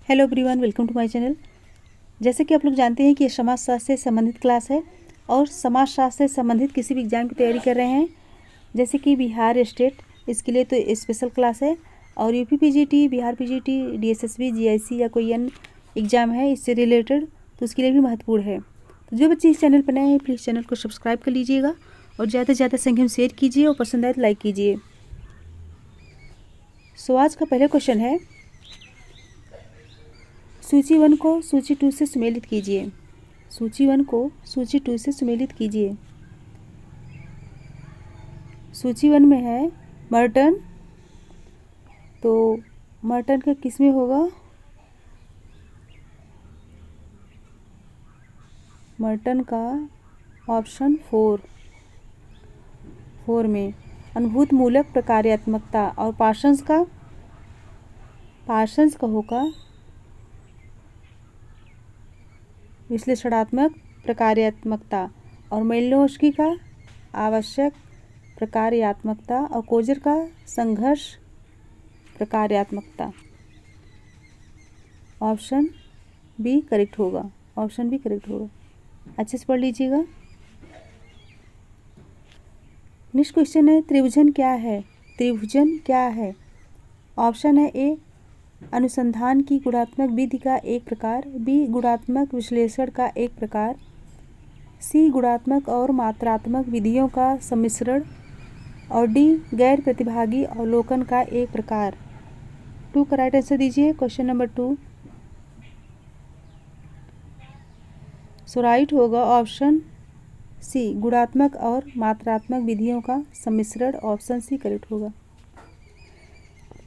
Hello everyone, welcome to my channel. जैसे कि आप लोग जानते हैं कि ये समाजशास्त्र से संबंधित क्लास है और समाजशास्त्र से संबंधित किसी भी एग्जाम की तैयारी कर रहे हैं, जैसे कि बिहार स्टेट, इसके लिए तो स्पेशल क्लास है। और UP PGT, Bihar PGT, DSSB, GIC या कोई अन्य एग्जाम है इससे रिलेटेड, तो उसके लिए भी महत्वपूर्ण है। तो जो बच्चे इस चैनल पर नए हैं प्लीज़ चैनल को सब्सक्राइब कर लीजिएगा और ज़्यादा से ज़्यादा संख्या में शेयर कीजिए और पसंद आए तो लाइक कीजिए। सो आज का पहला क्वेश्चन है, सूची 1 को सूची 2 से सुमेलित कीजिए। सूची 1 को सूची 2 से सुमेलित कीजिए। सूची 1 में है मर्टन, तो मर्टन का किस में होगा? मर्टन का ऑप्शन 4 में अनुभूत मूलक प्रकार्यात्मकता, और पार्सन्स का होगा विश्लेषणात्मक प्रकार्यात्मकता, और मेलिनोव्स्की का आवश्यक प्रकार्यात्मकता, और कोजर का संघर्ष प्रकार्यात्मकता। ऑप्शन बी करेक्ट होगा। ऑप्शन बी करेक्ट होगा। अच्छे से पढ़ लीजिएगा। नेक्स्ट क्वेश्चन है, त्रिभुजन क्या है? त्रिभुजन क्या है? ऑप्शन है ए अनुसंधान की गुणात्मक विधि का एक प्रकार, बी गुणात्मक विश्लेषण का एक प्रकार, सी गुणात्मक और मात्रात्मक विधियों का सम्मिश्रण, और डी गैर प्रतिभागी अवलोकन का एक प्रकार। 2 का राइट आंसर दीजिए। Question number 2। सो राइट होगा ऑप्शन सी, गुणात्मक और मात्रात्मक विधियों का सम्मिश्रण। ऑप्शन सी करेक्ट होगा।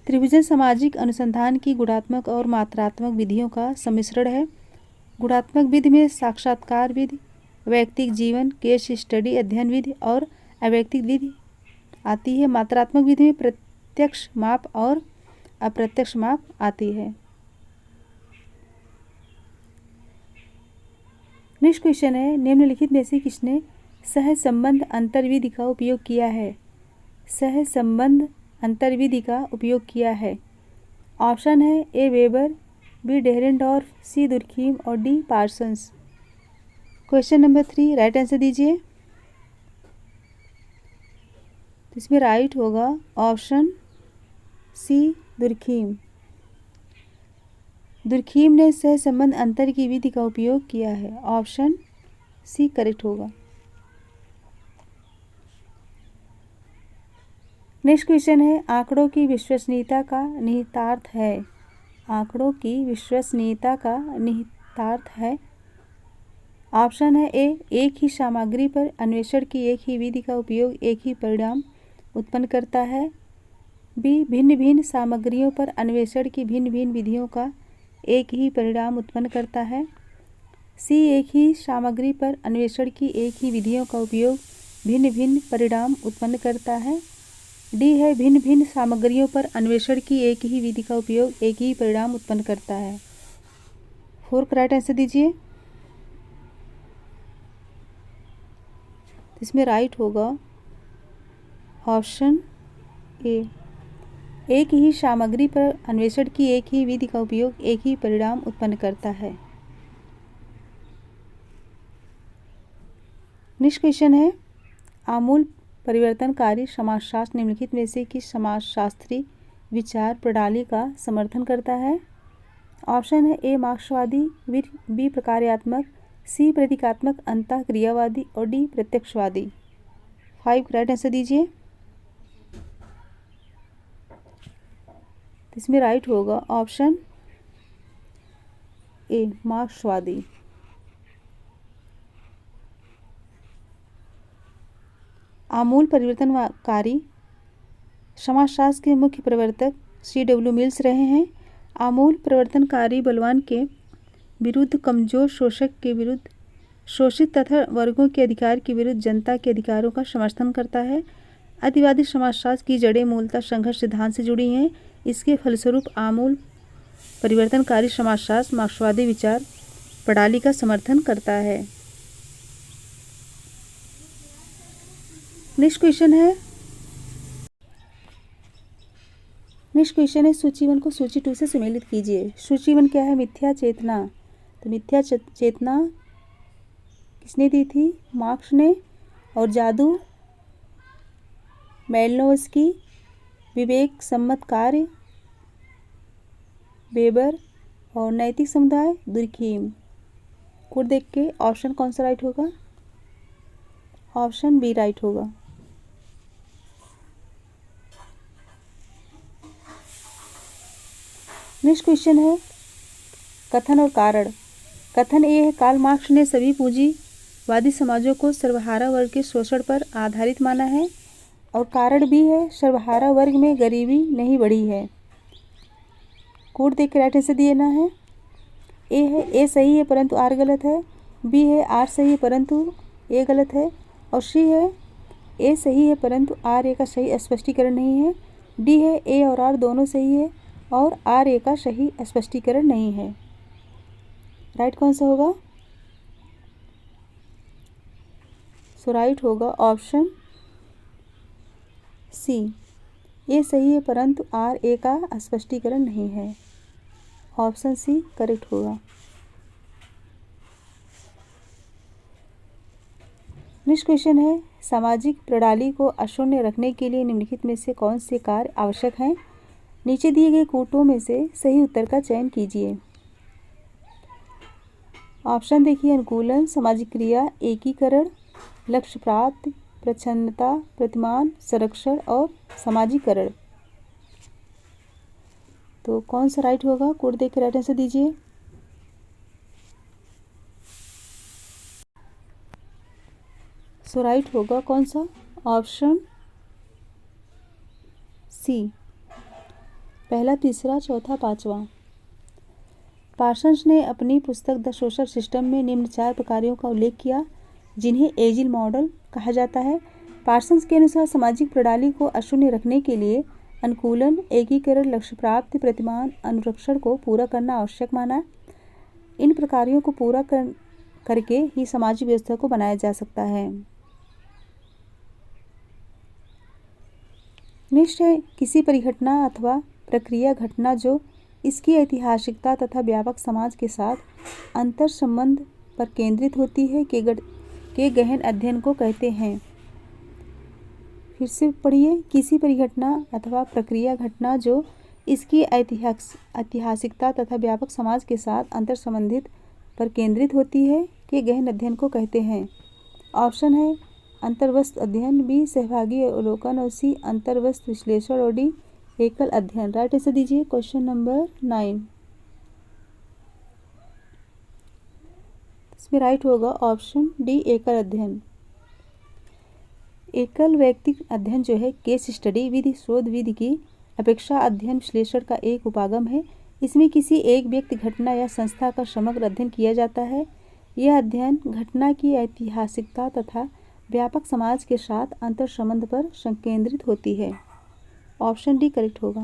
त्रिभुजन सामाजिक अनुसंधान की गुणात्मक और मात्रात्मक विधियों का सम्मिश्रण है। गुणात्मक विधि में साक्षात्कार विधि, वैयक्तिक जीवन, केस स्टडी, अध्ययन विधि और अवैयक्तिक विधि आती है। मात्रात्मक विधि में प्रत्यक्ष माप और अप्रत्यक्ष माप आती है। नेक्स्ट क्वेश्चन है, निम्नलिखित में से किसने सहज संबंध अंतर्विधि का उपयोग किया है? सहज संबंध अंतर्विधि का उपयोग किया है। ऑप्शन है ए वेबर, बी डेहरेनडॉर्फ, सी दुर्खीम और D Parsons. Question number 3 right answer दीजिए। तो इसमें राइट होगा ऑप्शन सी दुर्खीम। दुर्खीम ने सहज संबंध अंतर की विधि का उपयोग किया है। ऑप्शन सी करेक्ट होगा। नेक्स्ट क्वेश्चन है, आंकड़ों की विश्वसनीयता का निहितार्थ है। आंकड़ों की विश्वसनीयता का निहितार्थ है। ऑप्शन है ए एक ही सामग्री पर अन्वेषण की एक ही विधि का उपयोग एक ही परिणाम उत्पन्न करता है, बी भिन्न भिन्न सामग्रियों पर अन्वेषण की भिन्न भिन्न विधियों का एक ही परिणाम उत्पन्न करता है, सी एक ही सामग्री पर अन्वेषण की एक ही विधियों का उपयोग भिन्न भिन्न परिणाम उत्पन्न करता है, डी है भिन्न भिन्न सामग्रियों पर अन्वेषण की एक ही विधि का उपयोग एक ही परिणाम उत्पन्न करता है। 4 का राइट आंसर दीजिए। इसमें राइट होगा ऑप्शन ए, एक ही सामग्री पर अन्वेषण की एक ही विधि का उपयोग एक ही परिणाम उत्पन्न करता है। नेक्स्ट क्वेश्चन है, आमूल परिवर्तनकारी समाजशास्त्र निम्नलिखित में से किस समाजशास्त्री विचार प्रणाली का समर्थन करता है? ऑप्शन है ए मार्क्सवादी, बी प्रकार्यात्मक, सी प्रतीकात्मक अंतःक्रियावादी और डी प्रत्यक्षवादी। 5 राइट आंसर दीजिए। इसमें राइट होगा ऑप्शन ए मार्क्सवादी। आमूल परिवर्तनकारी समाजशास्त्र के मुख्य प्रवर्तक C.W. मिल्स रहे हैं। आमूल परिवर्तनकारी बलवान के विरुद्ध, कमजोर शोषक के विरुद्ध, शोषित तथा वर्गों के अधिकार के विरुद्ध जनता के अधिकारों का समर्थन करता है। अतिवादी समाजशास्त्र की जड़ें मूलतः संघर्ष सिद्धांत से जुड़ी हैं। इसके फलस्वरूप आमूल परिवर्तनकारी समाजशास्त्र मार्क्सवादी विचार प्रणाली का समर्थन करता है। नेक्स्ट क्वेश्चन है, नेक्स्ट क्वेश्चन है सूची 1 को सूची 2 से सम्मिलित कीजिए। सूची 1 क्या है? मिथ्या चेतना। तो मिथ्या चेतना किसने दी थी? मार्क्स ने। और जादू मेलिनोव्स्की। विवेक सम्मत कार्य वेबर। और नैतिक समुदाय दुर्खीम। कोड देख के ऑप्शन कौन सा राइट होगा? ऑप्शन बी राइट होगा। नेक्स्ट क्वेश्चन है कथन और कारण। कथन ए है कार्ल मार्क्स ने सभी पूंजीवादी समाजों को सर्वहारा वर्ग के शोषण पर आधारित माना है। और कारण बी है सर्वहारा वर्ग में गरीबी नहीं बढ़ी है। कोड देख के राइट आंसर देना है। ए है ए सही है परंतु आर गलत है। बी है आर सही है परंतु ए गलत है। और सी है ए सही है परंतु आर ए का सही स्पष्टीकरण नहीं है। डी है ए और आर दोनों सही है और आर ए का सही स्पष्टीकरण नहीं है। राइट कौन सा होगा? सो राइट होगा ऑप्शन सी। ए सही है परंतु आर ए का स्पष्टीकरण नहीं है। ऑप्शन सी करेक्ट होगा। नेक्स्ट क्वेश्चन है सामाजिक प्रणाली को अशून्य रखने के लिए निम्नलिखित में से कौन से कार्य आवश्यक हैं? नीचे दिए गए कूटों में से सही उत्तर का चयन कीजिए। ऑप्शन देखिए अनुकूलन, सामाजिक क्रिया, एकीकरण, लक्ष्य प्राप्ति, प्रच्छन्नता, प्रतिमान, संरक्षण और सामाजिकरण। तो कौन सा राइट होगा? कोड देख के राइट आंसर दीजिए। सो राइट होगा कौन सा? Option C. पहला, तीसरा, चौथा, पांचवा। पार्सन्स ने अपनी पुस्तक द सोशल सिस्टम में निम्न 4 प्रकारों का उल्लेख किया जिन्हें एजिल मॉडल कहा जाता है। पार्सन्स के अनुसार सामाजिक प्रणाली को अशून्य रखने के लिए अनुकूलन, एकीकरण, लक्ष्य प्राप्ति, प्रतिमान, अनुरक्षण को पूरा करना आवश्यक माना। इन प्रकारों को पूरा करके ही सामाजिक व्यवस्था को बनाया जा सकता है। नेक्स्ट है किसी परिघटना अथवा प्रक्रिया घटना जो इसकी ऐतिहासिकता तथा व्यापक समाज के साथ अंतर संबंध पर केंद्रित होती है के गहन अध्ययन को कहते हैं। फिर से पढ़िए। किसी परिघटना अथवा प्रक्रिया घटना जो इसकी ऐतिहासिकता तथा व्यापक समाज के साथ अंतर संबंधित पर केंद्रित होती है के गहन अध्ययन को कहते हैं। ऑप्शन है अंतर्वस्त्र अध्ययन, बी सहभागी अवलोकन और सी अंतर्वस्त्र विश्लेषण और डी एकल अध्ययन। राइट आंसर दीजिए क्वेश्चन नंबर 9। इसमें राइट होगा ऑप्शन डी एकल अध्ययन। एकल व्यक्तिक अध्ययन जो है केस स्टडी विधि शोध विधि की अपेक्षा अध्ययन विश्लेषण का एक उपागम है। इसमें किसी एक व्यक्ति, घटना या संस्था का समग्र अध्ययन किया जाता है। यह अध्ययन घटना की ऐतिहासिकता तथा व्यापक समाज के साथ अंतर संबंध पर संकेंद्रित होती है। ऑप्शन डी करेक्ट होगा।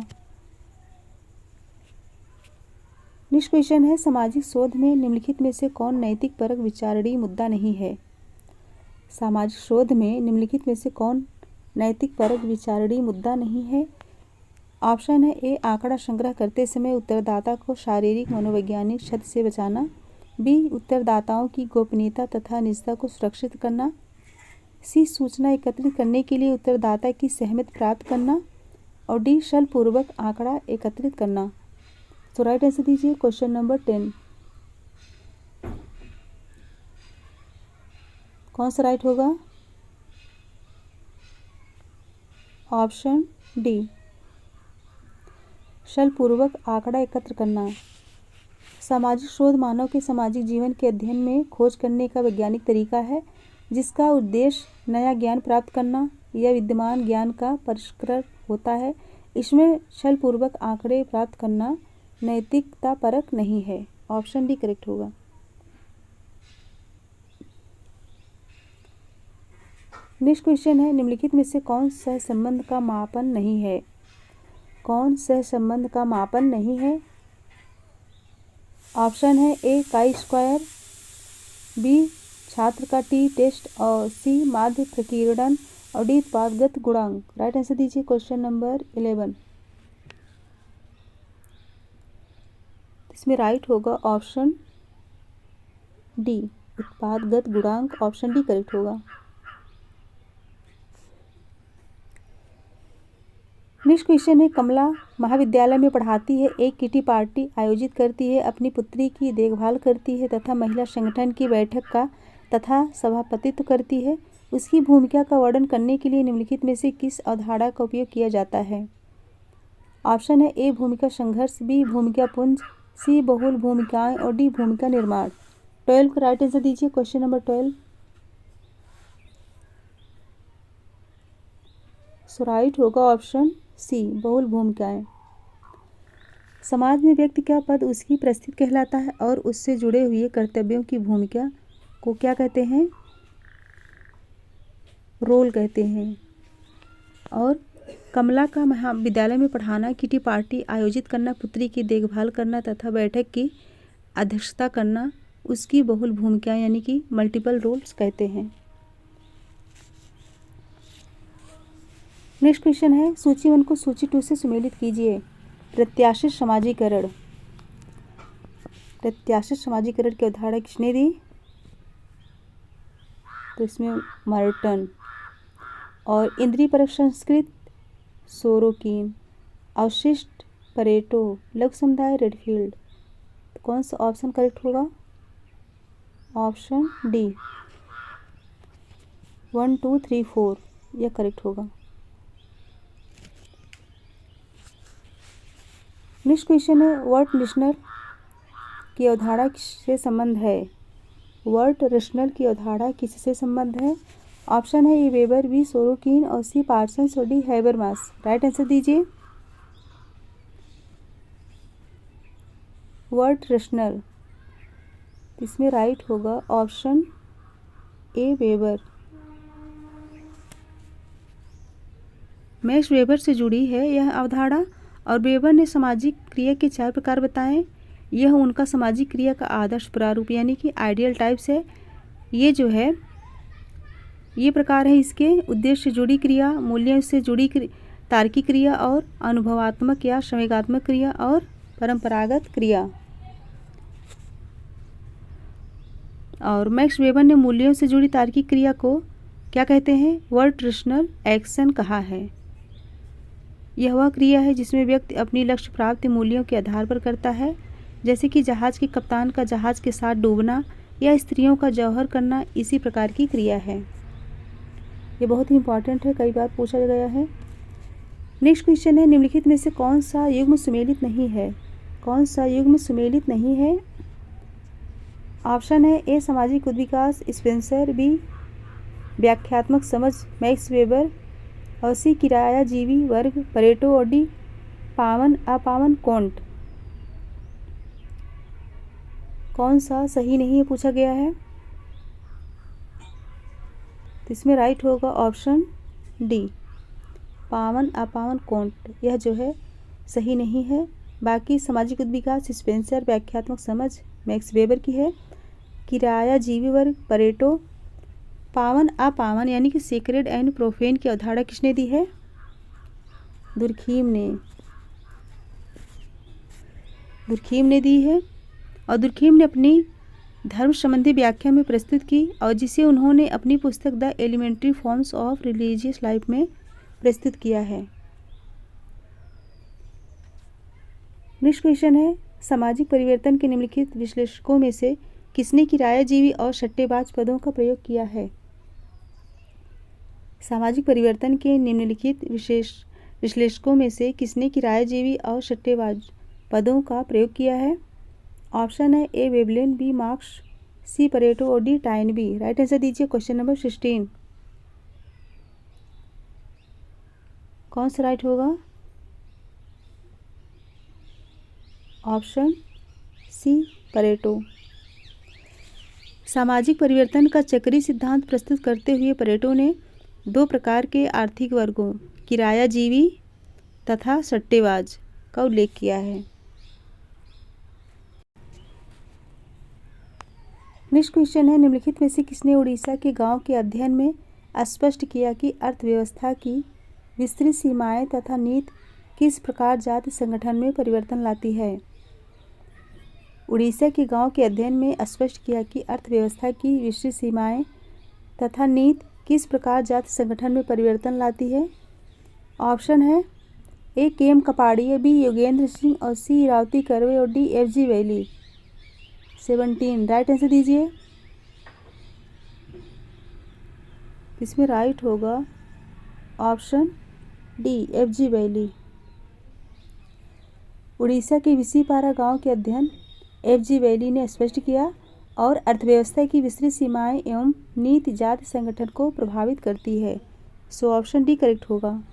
नेक्स्ट क्वेश्चन है सामाजिक शोध में निम्नलिखित में से कौन नैतिक परक विचारणीय मुद्दा नहीं है? सामाजिक शोध में निम्नलिखित में से कौन नैतिक परक विचारणीय मुद्दा नहीं है? ऑप्शन है ए आंकड़ा संग्रह करते समय उत्तरदाता को शारीरिक मनोवैज्ञानिक क्षति से बचाना, बी उत्तरदाताओं की गोपनीयता तथा निजता को सुरक्षित करना, सी सूचना एकत्रित करने के लिए उत्तरदाता की सहमति प्राप्त करना और डी छलपूर्वक आंकड़ा एकत्रित करना। तो राइट आंसर दीजिए क्वेश्चन नंबर 10। कौन सा राइट होगा? ऑप्शन डी छलपूर्वक आंकड़ा एकत्र करना। सामाजिक शोध मानव के सामाजिक जीवन के अध्ययन में खोज करने का वैज्ञानिक तरीका है जिसका उद्देश्य नया ज्ञान प्राप्त करना या विद्यमान ज्ञान का परिष्करण होता है। इसमें छलपूर्वक आंकड़े प्राप्त करना नैतिकता परक नहीं है। ऑप्शन डी करेक्ट होगा। नेक्स्ट क्वेश्चन है निम्नलिखित में से कौन सहसंबंध का मापन नहीं है? कौन सहसंबंध का मापन नहीं है? ऑप्शन है ए काई स्क्वायर, बी छात्र का टी टेस्ट और सी माध्य प्रकीर्णन और डी उत्पादगत गुणांक। राइट आंसर दीजिए क्वेश्चन नंबर 11। इसमें राइट होगा ऑप्शन डी, उत्पादगत गुणांक। ऑप्शन डी करेक्ट होगा। नेक्स्ट क्वेश्चन है, कमला महाविद्यालय में पढ़ाती है, एक किटी पार्टी आयोजित करती है, अपनी पुत्री की देखभाल करती है तथा महिला संगठन की बैठक का तथा सभापतित्व करती है। उसकी भूमिका का वर्णन करने के लिए निम्नलिखित में से किस अवधारणा का उपयोग किया जाता है? ऑप्शन है ए भूमिका संघर्ष, बी भूमिका पुंज, सी बहुल भूमिकाएं और डी भूमिका निर्माण। 12 का राइट आंसर दीजिए। Question number 12। सो राइट होगा ऑप्शन सी, बहुल भूमिकाएं। समाज में व्यक्ति का पद उसकी परिस्थिति कहलाता है और उससे जुड़े हुए कर्तव्यों की भूमिका को क्या कहते हैं? रोल कहते हैं। और कमला का महाविद्यालय में पढ़ाना, किटी पार्टी आयोजित करना, पुत्री की देखभाल करना तथा बैठक की अध्यक्षता करना उसकी बहुल भूमिकाएं यानी कि मल्टीपल रोल्स कहते हैं। नेक्स्ट क्वेश्चन है, सूची 1 को सूची 2 से सुमेलित कीजिए। प्रत्याशित समाजीकरण। प्रत्याशित समाजीकरण की अवधारणा किसने दी? तो इसमें मर्टन। और इंद्रिय परक संस्कृत सोरोकिन। अवशिष्ट परेटो। लघु समुदाय रेडफील्ड। कौन सा ऑप्शन करेक्ट होगा? ऑप्शन डी 1 2 3 4 यह करेक्ट होगा। नेक्स्ट क्वेश्चन है, वर्ड लिसनर की अवधारणा किससे संबंध है? वर्ड रेशनल की अवधारणा किससे संबंध है? ऑप्शन है ए वेबर, बी सोरोकिन और सी पार्सन्स और डी हैबरमास। राइट आंसर दीजिए। वर्ड रेशनल, इसमें राइट होगा ऑप्शन ए वेबर। मैक्स वेबर से जुड़ी है यह अवधारणा और वेबर ने सामाजिक क्रिया के 4 प्रकार बताए। यह उनका सामाजिक क्रिया का आदर्श प्रारूप यानी कि आइडियल टाइप्स है। ये जो है ये प्रकार है इसके: उद्देश्य से जुड़ी क्रिया, मूल्यों से जुड़ी तार्किक क्रिया और अनुभवात्मक या संवेगात्मक क्रिया और परंपरागत क्रिया। और मैक्स वेबर ने मूल्यों से जुड़ी तार्किक क्रिया को क्या कहते हैं? वर्ड रेशनल एक्शन कहा है। यह वह क्रिया है जिसमें व्यक्ति अपनी लक्ष्य प्राप्ति मूल्यों के आधार पर करता है, जैसे कि जहाज के कप्तान का जहाज के साथ डूबना या स्त्रियों का जौहर करना इसी प्रकार की क्रिया है। ये बहुत ही इंपॉर्टेंट है, कई बार पूछा गया है। नेक्स्ट क्वेश्चन है, निम्नलिखित में से कौन सा युग्म सुमेलित नहीं है? कौन सा युग्म सुमेलित नहीं है? ऑप्शन है ए सामाजिक उद्विकास स्पेंसर, बी व्याख्यात्मक समझ मैक्स वेबर और सी किरायाजीवी वर्ग परेटो और डी पावन अपावन कोंट। कौन सा सही नहीं है पूछा गया है? तो इसमें राइट होगा ऑप्शन डी पावन अपावन कोंट। यह जो है सही नहीं है। बाकी सामाजिक उद्विकास स्पेंसर व्याख्यात्मक समझ मैक्स वेबर की है, किरायाजीवी वर्ग परेटो, पावन अपावन यानी कि सीक्रेट एंड प्रोफेन की अवधारणा किसने दी है? दुर्खीम ने। दुर्खीम ने दी है और दुर्खीम ने अपनी धर्म संबंधी व्याख्या में प्रस्तुत की और जिसे उन्होंने अपनी पुस्तक the elementary forms of religious life में प्रस्तुत किया है। नेक्स्ट क्वेश्चन है, सामाजिक परिवर्तन के निम्नलिखित विश्लेषकों में से किसने किरायाजीवी और सट्टेबाज पदों का प्रयोग किया है? सामाजिक परिवर्तन के निम्नलिखित विश्लेषकों में से किसने किरायाजीवी और सट्टेबाज पदों का प्रयोग किया है? ऑप्शन है A Veblen, B Marx, C Pareto और डी टाइनबी। राइट आंसर दीजिए। क्वेश्चन नंबर 16 कौन सा राइट होगा? Option C Pareto. सामाजिक परिवर्तन का चक्रीय सिद्धांत प्रस्तुत करते हुए परेटो ने 2 प्रकार के आर्थिक वर्गों किरायाजीवी तथा सट्टेबाज का उल्लेख किया है। नेक्स्ट क्वेश्चन है, निम्नलिखित में से किसने उड़ीसा के गांव के अध्ययन में स्पष्ट किया कि अर्थव्यवस्था की विस्तृत सीमाएं तथा नीति किस प्रकार जाति संगठन में परिवर्तन लाती है? उड़ीसा के गांव के अध्ययन में स्पष्ट किया कि अर्थव्यवस्था की विस्तृत सीमाएं तथा नीति किस प्रकार जाति संगठन में परिवर्तन लाती है। ऑप्शन है ए के एम कपाड़िया, बी योगेंद्र सिंह और सी रावती कर्वे और D F G valley. 17 right answer दीजिए। इसमें राइट होगा option D F G valley. Orissa के विसीपारा गांव के अध्ययन एफ जी वैली ने स्पष्ट किया और अर्थव्यवस्था की विस्तृत सीमाएं एवं नीति जाति संगठन को प्रभावित करती है। सो ऑप्शन डी करेक्ट होगा।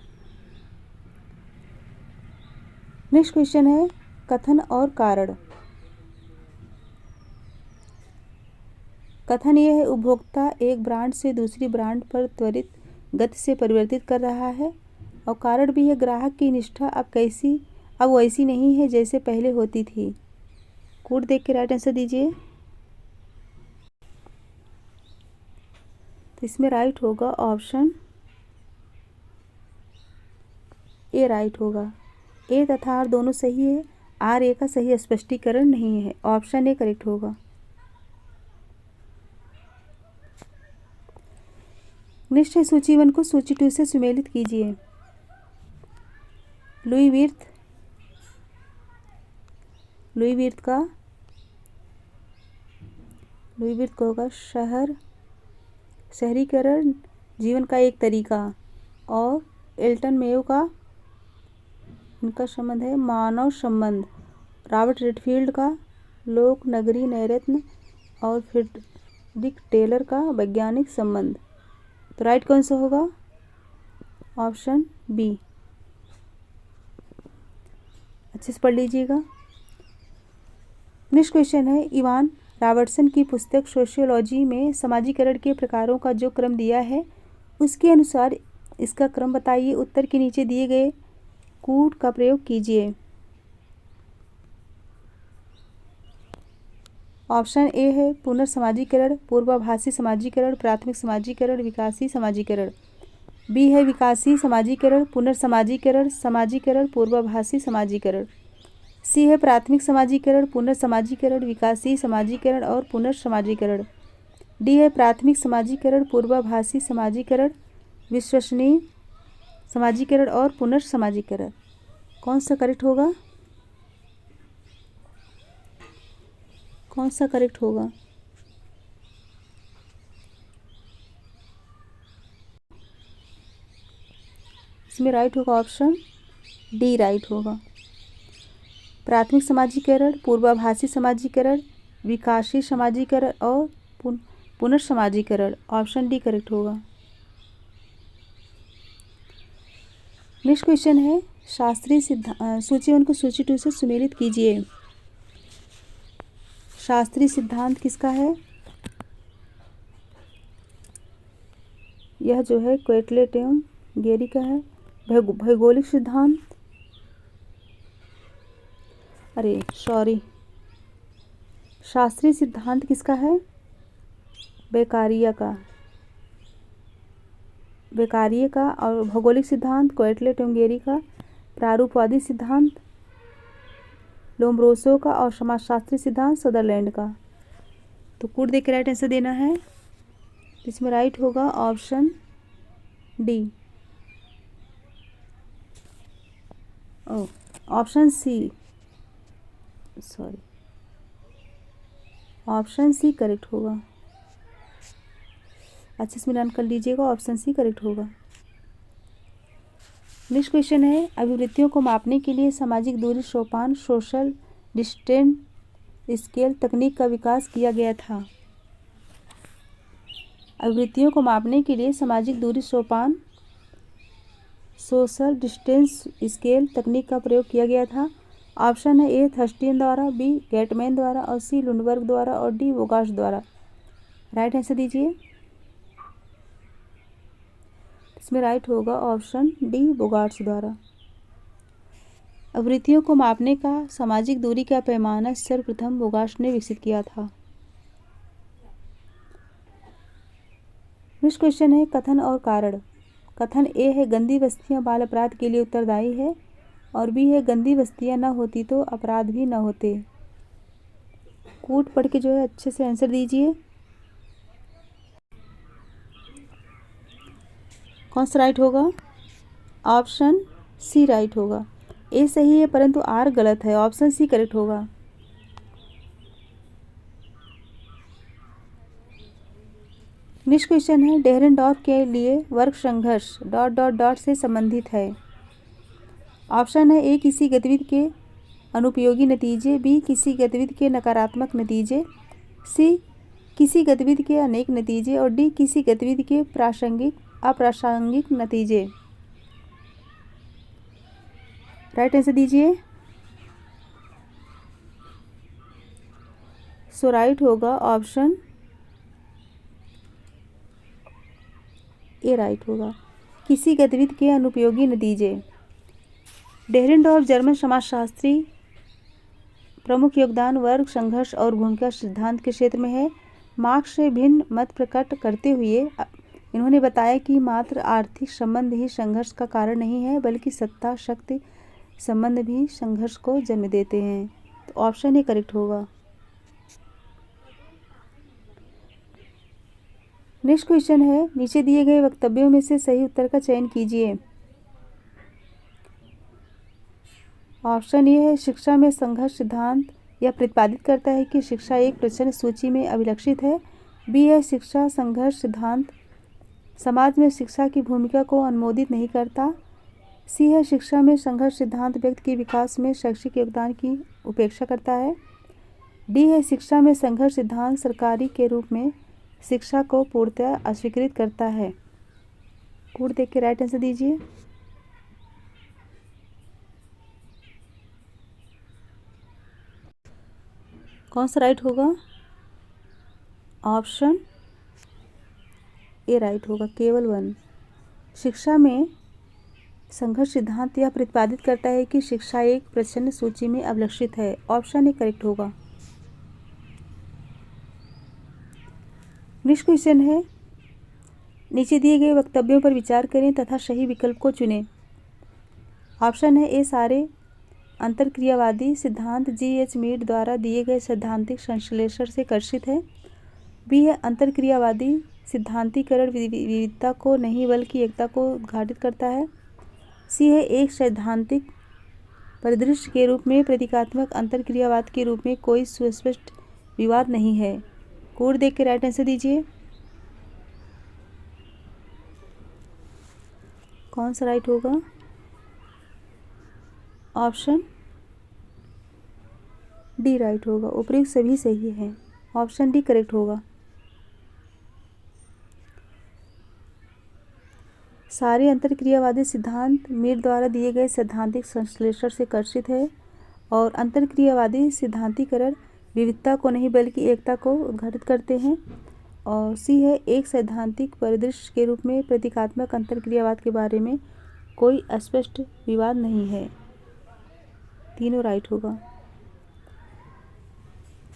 नेक्स्ट क्वेश्चन है कथन और कारण। कथन ये है उपभोक्ता एक ब्रांड से दूसरी ब्रांड पर त्वरित गति से परिवर्तित कर रहा है। और कारण भी है ग्राहक की निष्ठा अब वैसी नहीं है जैसे पहले होती थी। कोड देख के राइट आंसर दीजिए। तो इसमें राइट होगा ऑप्शन ए राइट होगा। ए तथा आर दोनों सही है, आर ए का सही स्पष्टीकरण नहीं है। ऑप्शन ए करेक्ट होगा। नेक्स्ट है सूची 1 को सूची 2 से सुमेलित कीजिए। लुई विर्थ का होगा शहरीकरण जीवन का एक तरीका। और एल्टन मेयो का इनका संबंध है मानव संबंध। रॉबर्ट रेडफील्ड का लोक नगरी नैरत्न और फ्रेडरिक टेलर का वैज्ञानिक संबंध। तो राइट कौन सा होगा? Option B. अच्छे से पढ़ लीजिएगा। नेक्स्ट क्वेश्चन है इवान रॉबर्टसन की पुस्तक सोशियोलॉजी में समाजीकरण के प्रकारों का जो क्रम दिया है उसके अनुसार इसका क्रम बताइए। उत्तर के नीचे दिए गए कूट का प्रयोग कीजिए। ऑप्शन ए है पुनर्समाजीकरण, पूर्वाभासी समाजीकरण, प्राथमिक समाजीकरण, विकासी समाजीकरण। बी है विकासी समाजीकरण, पुनर्समाजीकरण, समाजीकरण, पूर्वाभासी समाजीकरण। सी है प्राथमिक समाजीकरण, पुनर्समाजीकरण, विकासी समाजीकरण और पुनर्समाजीकरण। डी है प्राथमिक समाजीकरण, पूर्वाभासी समाजीकरण, विश्वसनीय समाजीकरण और पुनर्समाजीकरण। कौन सा करेक्ट होगा? कौन सा करेक्ट होगा? इसमें राइट होगा ऑप्शन डी राइट होगा। प्राथमिक समाजीकरण, पूर्वाभासी समाजीकरण, विकासी समाजीकरण और पुनर्समाजीकरण। ऑप्शन डी करेक्ट होगा। नेक्स्ट क्वेश्चन है शास्त्रीय सिद्धांत। सूची 1 को सूची 2 से सुमेलित कीजिए। शास्त्रीय सिद्धांत किसका है? यह जो है क्वेटलेट एवं गेरी का है। भौगोलिक सिद्धांत, शास्त्रीय सिद्धांत किसका है? बेकारिया का। और भौगोलिक सिद्धांत क्वेटलेट एवं गेरी का। प्रारूपवादी सिद्धांत लोम्ब्रोसो का। और समाजशास्त्री सिद्धांत सदरलैंड का। तो कोड देख के राइट आंसर देना है। इसमें राइट होगा option D. Option C correct होगा। अच्छे से मिलान कर लीजिएगा। ऑप्शन सी करेक्ट होगा। नेक्स्ट क्वेश्चन है अभिवृत्तियों को मापने के लिए सामाजिक दूरी सोपान सोशल डिस्टेंस स्केल तकनीक का विकास किया गया था। अभिवृत्तियों को मापने के लिए सामाजिक दूरी सोपान सोशल डिस्टेंस स्केल तकनीक का प्रयोग किया गया था। ऑप्शन है ए थर्स्टीन द्वारा, बी गेटमैन द्वारा और सी लुंडबर्ग द्वारा और डी वोगाश द्वारा। राइट आंसर दीजिए। इसमें राइट होगा ऑप्शन डी वोगाट्स द्वारा। आवृत्तियों को मापने का सामाजिक दूरी का पैमाना सर्वप्रथम वोगाश ने विकसित किया था। नेक्स्ट क्वेश्चन है कथन और कारण। कथन ए है गंदी बस्तियां बाल अपराध के लिए उत्तरदायी है और बी है गंदी बस्तियां न होती तो अपराध भी न होते। कूट पढ़ के जो है अच्छे से आंसर दीजिए। कौन सा राइट होगा? ऑप्शन सी राइट होगा। ए सही है परंतु आर गलत है। ऑप्शन सी करेक्ट होगा। नेक्स्ट क्वेश्चन है, डेहरेनडॉर्फ के लिए वर्ग संघर्ष डॉट डॉट डॉट से संबंधित है। ऑप्शन है ए किसी गतिविधि के अनुपयोगी नतीजे, बी किसी गतिविधि के नकारात्मक नतीजे, सी किसी गतिविधि के अनेक नतीजे और डी किसी गतिविधि के प्रासंगिक अप्रासंगिक नतीजे। राइट आंसर दीजिए। सो राइट होगा ऑप्शन ए राइट होगा, किसी गतिविधि के अनुपयोगी नतीजे। डेहरेनडॉर्फ जर्मन समाजशास्त्री, प्रमुख योगदान वर्ग संघर्ष और भूमिका सिद्धांत के क्षेत्र में है। मार्क्स से भिन्न मत प्रकट करते हुए इन्होंने बताया कि मात्र आर्थिक संबंध ही संघर्ष का कारण नहीं है, बल्कि सत्ता शक्ति संबंध भी संघर्ष को जन्म देते हैं। तो ऑप्शन ए करेक्ट होगा। नेक्स्ट क्वेश्चन है, नीचे दिए गए वक्तव्यों में से सही उत्तर का चयन कीजिए। ऑप्शन ए है, शिक्षा में संघर्ष सिद्धांत यह प्रतिपादित करता है कि शिक्षा एक प्रश्न सूची में अभिलक्षित है। बी है, शिक्षा संघर्ष सिद्धांत समाज में शिक्षा की भूमिका को अनुमोदित नहीं करता। सी है, शिक्षा में संघर्ष सिद्धांत व्यक्ति के विकास में शैक्षिक योगदान की उपेक्षा करता है। डी है, शिक्षा में संघर्ष सिद्धांत सरकारी के रूप में शिक्षा को पूर्णतः अस्वीकृत करता है। कोड देख के राइट आंसर दीजिए। कौन सा राइट होगा? ऑप्शन ए राइट होगा, केवल वन। शिक्षा में संघर्ष सिद्धांत यह प्रतिपादित करता है कि शिक्षा एक प्रश्न सूची में अभिलक्षित है। ऑप्शन ए करेक्ट होगा। नेक्स्ट क्वेश्चन है, नीचे दिए गए वक्तव्यों पर विचार करें तथा सही विकल्प को चुनें। ऑप्शन है ए, सारे अंतरक्रियावादी सिद्धांत जी.एच. मीड द्वारा दिए गए सैद्धांतिक संश्लेषण से कर्षित है। बी है, अंतरक्रियावादी सिद्धांतीकरण विविधता को नहीं बल्कि एकता को उद्घाटित करता है। सी है, एक सैद्धांतिक परिदृश्य के रूप में प्रतीकात्मक अंतरक्रियावाद के रूप में कोई सुस्पष्ट विवाद नहीं है। कोड देख के राइट आंसर दीजिए। कौन सा राइट होगा? ऑप्शन डी राइट होगा, उपयुक्त सभी सही है। ऑप्शन डी करेक्ट होगा। सारे अंतरक्रियावादी सिद्धांत मीड द्वारा दिए गए सैद्धांतिक संश्लेषण से कर्षित है और अंतरक्रियावादी सिद्धांतीकरण विविधता को नहीं बल्कि एकता को उद्घाटित करते हैं। और सी है, एक सैद्धांतिक परिदृश्य के रूप में प्रतीकात्मक अंतरक्रियावाद के बारे में कोई स्पष्ट विवाद नहीं है। तीनों राइट होगा।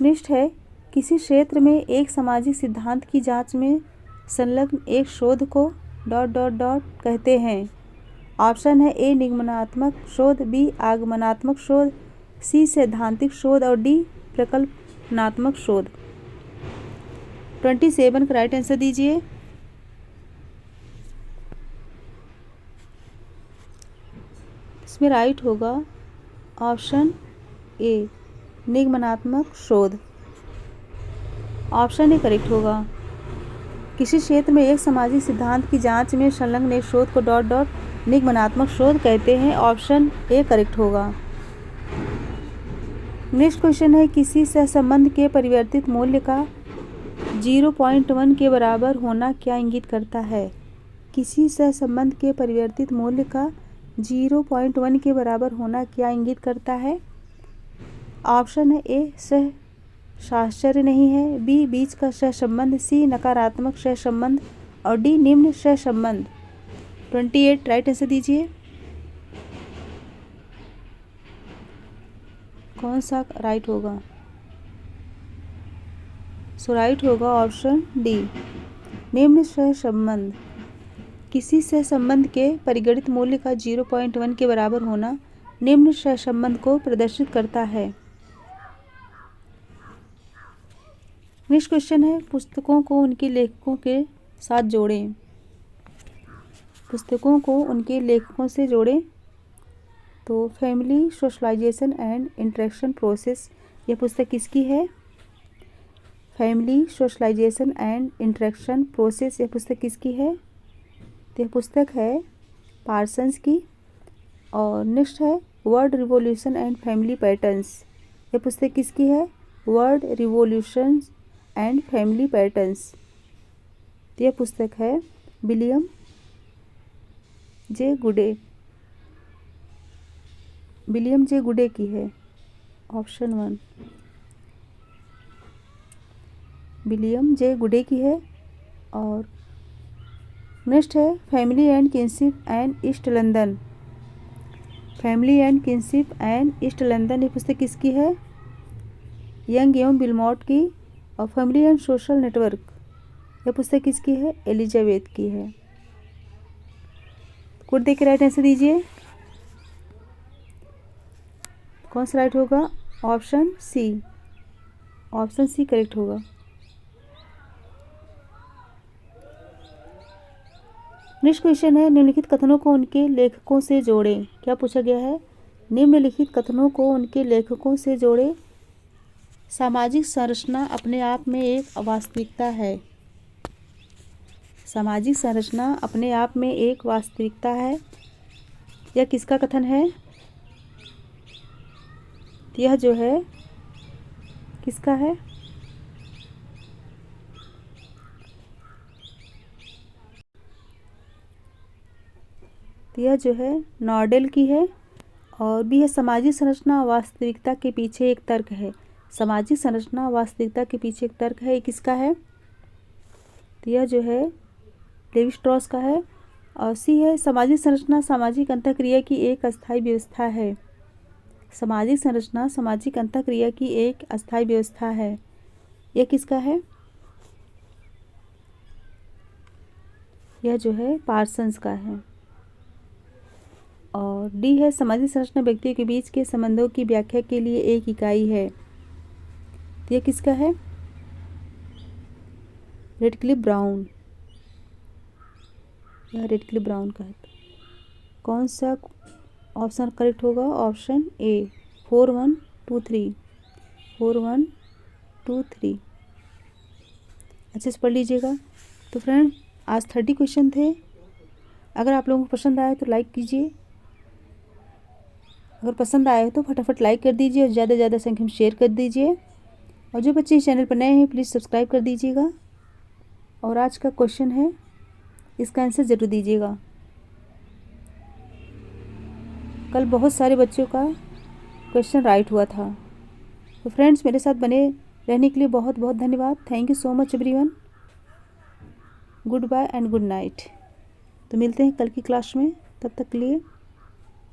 नेक्स्ट है, किसी क्षेत्र में एक सामाजिक सिद्धांत की जांच में संलग्न एक शोध को डॉट डॉट डॉट कहते हैं। ऑप्शन है ए, निगमनात्मक शोध, बी आगमनात्मक शोध, सी सैद्धांतिक शोध और डी प्रकल्पनात्मक शोध। 27 का राइट आंसर दीजिए। इसमें राइट होगा ऑप्शन ए, निगमनात्मक शोध। ऑप्शन ए करेक्ट होगा। किसी क्षेत्र में एक सामाजिक सिद्धांत की जांच में संलग्न एक शोध को डॉट डॉट निगमनात्मक शोध कहते हैं। ऑप्शन ए करेक्ट होगा। नेक्स्ट क्वेश्चन है, किसी सहसंबंध के परिवर्तित मूल्य का 0.1 के बराबर होना क्या इंगित करता है? किसी सहसंबंध के परिवर्तित मूल्य का 0.1 के बराबर होना क्या इंगित करता है? ऑप्शन है ए, सहसाश्चर्य नहीं है, बी बीच का सहसंबंध, सी नकारात्मक सहसंबंध और डी निम्न सहसंबंध। 28 राइट आंसर दीजिए। कौन सा राइट होगा? सो राइट होगा ऑप्शन डी, निम्न सहसंबंध। किसी सहसंबंध के परिगणित मूल्य का 0.1 के बराबर होना निम्न सहसंबंध को प्रदर्शित करता है। नेक्स्ट क्वेश्चन है, पुस्तकों को उनके लेखकों के साथ जोड़ें। पुस्तकों को उनके लेखकों से जोड़ें। तो family socialisation and interaction process, यह पुस्तक किसकी है? Family socialisation and interaction process, यह पुस्तक किसकी है? तो यह पुस्तक है पार्सन्स की। और नेक्स्ट है word revolution and family patterns, यह पुस्तक किसकी है? Word revolution and family patterns, तो यह पुस्तक है विलियम जे गुडे। विलियम जे गुडे की है, ऑप्शन 1 विलियम जे गुडे की है। और नेक्स्ट है family and kinship and east London. Family and kinship and east London, ये पुस्तक किसकी है? यंग एवं बिलमॉट की। और फैमिली एंड सोशल नेटवर्क, यह पुस्तक किसकी है? एलिजाबेथ की है। कोड देख के राइट आंसर दीजिए। कौन सा राइट होगा? Option C. Option C correct होगा। नेक्स्ट क्वेश्चन है, निम्नलिखित कथनों को उनके लेखकों से जोड़ें। क्या पूछा गया है? निम्नलिखित कथनों को उनके लेखकों से जोड़ें। सामाजिक संरचना अपने आप में एक वास्तविकता है। सामाजिक संरचना अपने आप में एक वास्तविकता है, यह किसका कथन है? यह जो है किसका है? यह जो है नॉर्डेल की है। और भी है सामाजिक संरचना वास्तविकता के पीछे एक तर्क है। सामाजिक संरचना वास्तविकता के पीछे एक तर्क है, ये किसका है? तो यह जो है लेवी स्ट्रॉस का है। और सी है सामाजिक संरचना सामाजिक अंतःक्रिया की एक अस्थायी व्यवस्था है। सामाजिक संरचना सामाजिक अंतःक्रिया की एक अस्थायी व्यवस्था है, यह किसका है? यह जो है पार्सन्स का है। और डी है सामाजिक संरचना व्यक्तियों के बीच के संबंधों की व्याख्या के लिए एक इकाई है, तो यह किसका है? Radcliffe Brown. यह रेडक्लिफ ब्राउन का है। कौन सा ऑप्शन करेक्ट होगा? Option A 4 1 2 3 4 1 2 3। अच्छे से पढ़ लीजिएगा। तो फ्रेंड आज 30 क्वेश्चन थे। अगर आप लोगों को पसंद आए तो लाइक कीजिए। अगर पसंद आए तो फटाफट लाइक कर दीजिए और ज़्यादा से ज़्यादा संख्या में शेयर कर दीजिए। और जो बच्चे इस चैनल पर नए हैं प्लीज़ सब्सक्राइब कर दीजिएगा। और आज का क्वेश्चन है, इसका आंसर ज़रूर दीजिएगा। कल बहुत सारे बच्चों का क्वेश्चन राइट हुआ था। तो फ्रेंड्स मेरे साथ बने रहने के लिए बहुत बहुत धन्यवाद। Thank you so much everyone. Goodbye and good night. तो मिलते हैं कल की क्लास में, तब तक के लिए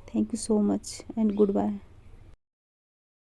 thank you so much and good bye.